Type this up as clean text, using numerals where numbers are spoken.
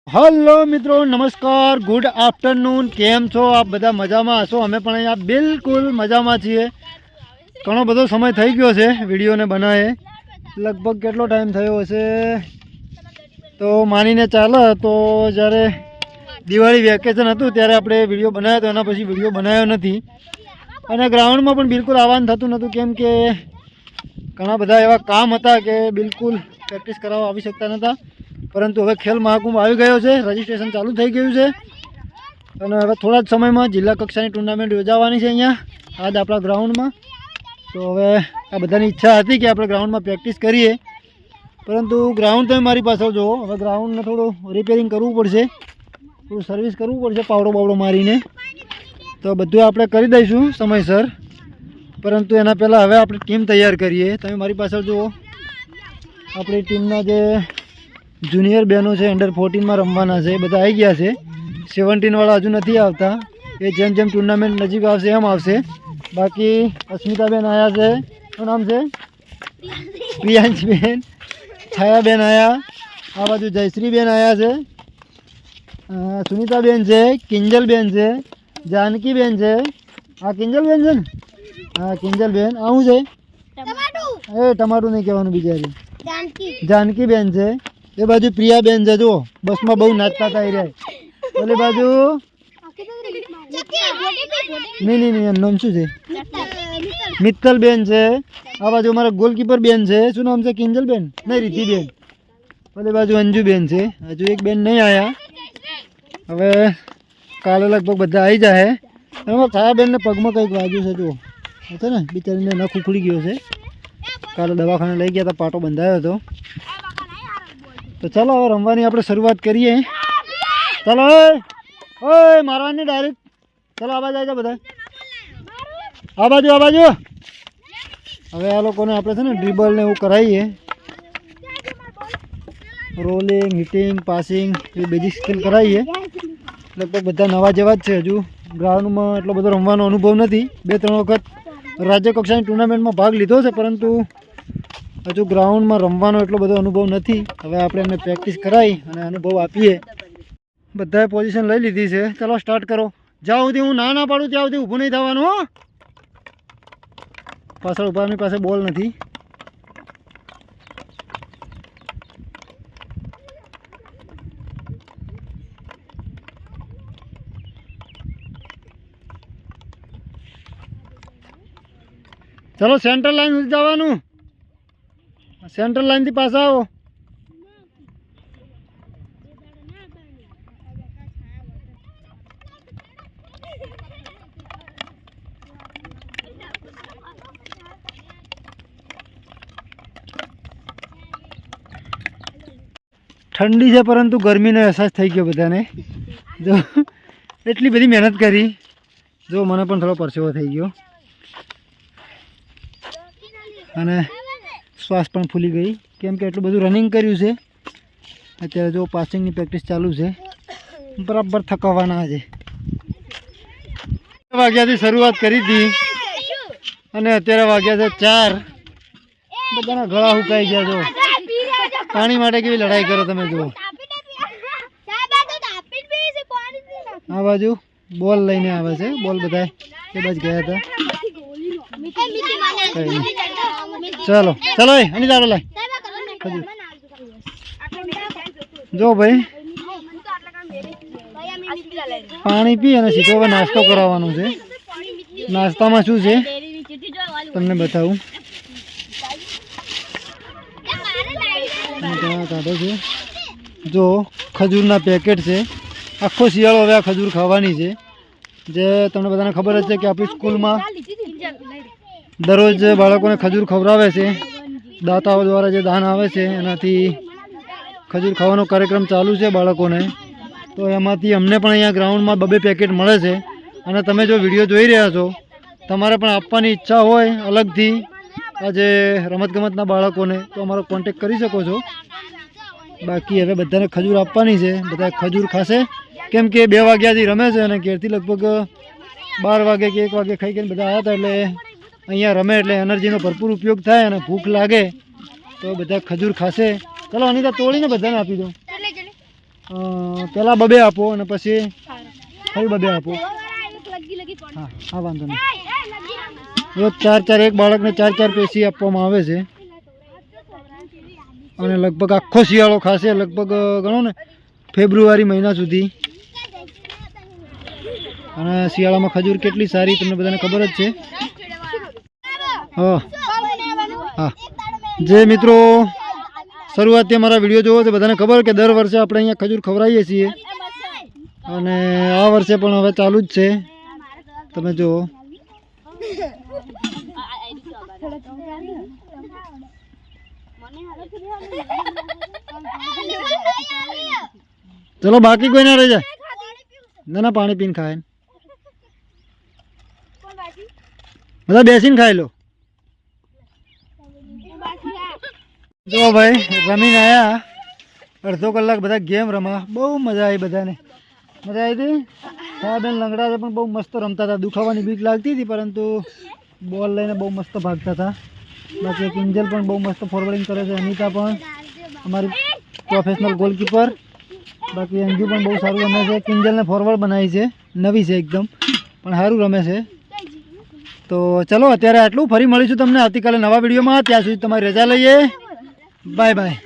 Hello मित्रों नमस्कार good afternoon केम छो आप बधा मजा में हशो अमे पण अहींया बिल्कुल मजा में छीए। घणो बधो समय थई गयो छे विडियो ने बनाए लगभग केटलो टाइम थयो हशे तो मानीने चाले तो ज्यारे दिवाળી वेकेशन हतुं त्यारे आपणे विडियो बनाव्यो तो एना पछी विडियो बनाव्यो नथी अने ग्राउंड में पण बिल्कुल आववानुं थतुं नहोतुं केम के घणा बधा एवा काम हता के बिल्कुल प्रेक्टिस कराववा आवी शकता नहोता। परंतु हवे खेल महाकुंभ आई गयो है, रजिस्ट्रेशन चालू थई गयुं छे अने हवे थोड़ा ज समय में जिला कक्षानी टूर्नामेंट योजावानी छे अहींया आज आपणा ग्राउंड में। तो हवे आ बधानी इच्छा हती कि आपणे ग्राउंड में प्रेक्टिस करीए परंतु ग्राउंड तो मारी पाछळ जो हवे ग्राउंड ने थोड़ुं रिपेरिंग करवुं पड़शे, थोड़ुं सर्विस करवुं पड़शे पावडो बावडो मारीने तो बधुं आपणे करी दईशुं समयसर। परंतु एना पहेला हवे आपणे टीम तैयार करीए। तमे मारी पाछळ जुओ आपणी टीमना जे जूनियर बहनों से अंडर 14 में रमवाना है बधा आई गया है। 17 वाला हजू नहीं आता ये जेम जेम टूर्नामेंट नजीक आवशे एम आवशे। बाकी अस्मिताबेन आया है, शू नाम से प्रियांशबेन, छायाबेन आया, आ बाजू जयश्रीबेन आया है, सुनीताबेन है, किंजलबेन है, जानकीबेन है, हाँ किंजलबेन है, हाँ किंजलबेन आऊँ है ए टमाटू नहीं कहवानुं बिचारी जानकीबेन है। ये बाजू प्रियाबेन है जो बस में बहु नाचता था बोले बाजू नहीं नाम शू है मित्तलबेन है। आ बाजू हमारा गोलकीपर बेन है, शू नाम से किंजलबेन नहीं रिद्धिबेन। बोले बाजू अंजुबेन है, हजू एक बेन नहीं आया हवे काले लगभग बधा आई जाए। छायाबेन ने पग में कंईक वाग्युं छे जो है ने बिचारी ने नख उखड़ी गयो है काले दवाखाने लई गया था पाटो बंधायो हतो। तो चलो हवे रमवानी आपणे शरूआत करिए। चलो ओए मारवानी डायरेक्ट चलो आवाज आई जा बधा आ बाजू हवे आ लोकोने आपणे छे ने ड्रिबल ने एवुं कराईए रोलिंग हिटिंग पासिंग ए बेजिक स्किल कराईए। लगभग बधा नवा जेवा ज छे हजू ग्राउंड में एटलो बधो रमवानो अनुभव नथी। 2-3 वखत राज्य कक्षानी टूर्नामेंट में भाग लीधो छे परंतु हजू ग्राउंड में रमवानो एटलो बधो अनुभव नथी। हवे आपणे एમને प्रेक्टिस कराई अने अनुभव आपीए। बधाए पोजीशन लई लीधी छे। चलो स्टार्ट करो। ज्यां सुधी हूँ ना पाडुं त्यां सुधी ऊभुं नहीं थवानुं हो। पाछळ उभानी पासे बॉल नथी। चलो सेंटर लाइन सुधी जवानुं। सेंट्रल लाइन थी पास आओ। ठंडी है परंतु गर्मी ने एहसास थई गयो बधाने जो एटली बधी मेहनत करी जो मने पण थोड़ो परसेवो थई गयो अने श्वास पण फूली गई केम के एटલું બધું रनिंग કર્યું છે। અત્યારે જો પાસિંગની પ્રેક્ટિસ ચાલુ છે બરાબર થકાવાના છે। વાગ્યાથી શરૂઆત કરી હતી અને અત્યારે વાગ્યા છે 4। બધાના ગળા હુકાઈ ગયા જો પાણી માટે કેવી લડાઈ કરો તમે જો। આ બાજુ બોલ લઈને આવે છે બોલ બધા એ બાજુ ગયા હતા। चलो चलो अनिता लाई जो भाई पानी पी अने सीधो हवे नास्तो कराववानो छे। नास्ता में शू छे तमने बताऊं जो खजूरना पेकेट छे। आखो शियाळो हवे आ खजूर खावानी छे। जे तमने बधाने खबर ज छे कि आपणी स्कूल में दररोज बाळकोने खजूर खवरावे छे। दाताओ द्वारा जे दान आवे छे एनाथी खजूर खावानो कार्यक्रम चालू छे बाळकोने। तो एमांथी अमने पण अहींया ग्राउंड में 2 पेकेट मळे छे अने तमे जो विडियो जोई रह्या छो तमारे पण आपवानी इच्छा होय अलगथी आज रमतगमतना बाळकोने तो अमारो कॉन्टेक्ट करी शको छो। बाकी हवे बधाने खजूर आपवानी छे। बधा खजूर खाशे केम के 2 वाग्याथी रमे छे अने घेरथी लगभग 12 वागे के 1 वागे खाई गईने बधा आया हता एटले अहींया रमे एटले एनर्जीनो भरपूर उपयोग थाय अने भूख लागे तो बधा खजूर खाशे। चलो अनिता तोड़ीने बधाने आपी दो। પહેલાં બબે આપો અને પછી ફરી બબે આપો. હા હા વાંધો નહીં. રોજ 4-4 એક બાળકને 4-4 પેશી આપવામાં આવે છે અને લગભગ આખો શિયાળો ખાશે, લગભગ ગણો ને ફેબ્રુઆરી મહિના સુધી. અને શિયાળામાં ખજૂર કેટલી સારી તમને બધાને ખબર જ છે. હા હા, જે મિત્રો શરૂઆતથી અમારા વિડીયો જોવો તો બધાને ખબર કે દર વર્ષે આપણે અહીંયા ખજૂર ખવડાવીએ છીએ અને આ વર્ષે પણ હવે ચાલુ જ છે. તમે જુઓ. ચલો બાકી કોઈ ના રહી જાય. ના ના, પાણી પીને ખાય. બધા બેસીને ખાઈ લો. જો ભાઈ રમીને આવ્યા, અડધો કલાક બધા ગેમ રમા, બહુ મજા આવી. બધાને મજા આવી હતી. સાહેબેન લંગડા છે પણ બહુ મસ્ત રમતા હતા. દુખાવાની બીક લાગતી હતી પરંતુ બોલ લઈને બહુ મસ્ત ભાગતા હતા. બાકી કિંજલ પણ બહુ મસ્ત ફોરવર્ડિંગ કરે છે. અનિતા પણ અમારી પ્રોફેશનલ ગોલકીપર. બાકી અંજુ પણ બહુ સારું રમે છે. કિંજલને ફોરવર્ડ બનાવી છે, નવી છે એકદમ, પણ સારું રમે છે. તો ચલો અત્યારે આટલું. ફરી મળીશું તમને આવતીકાલે નવા વિડીયોમાં. ત્યાં સુધી તમારી રજા લઈએ. Bye bye.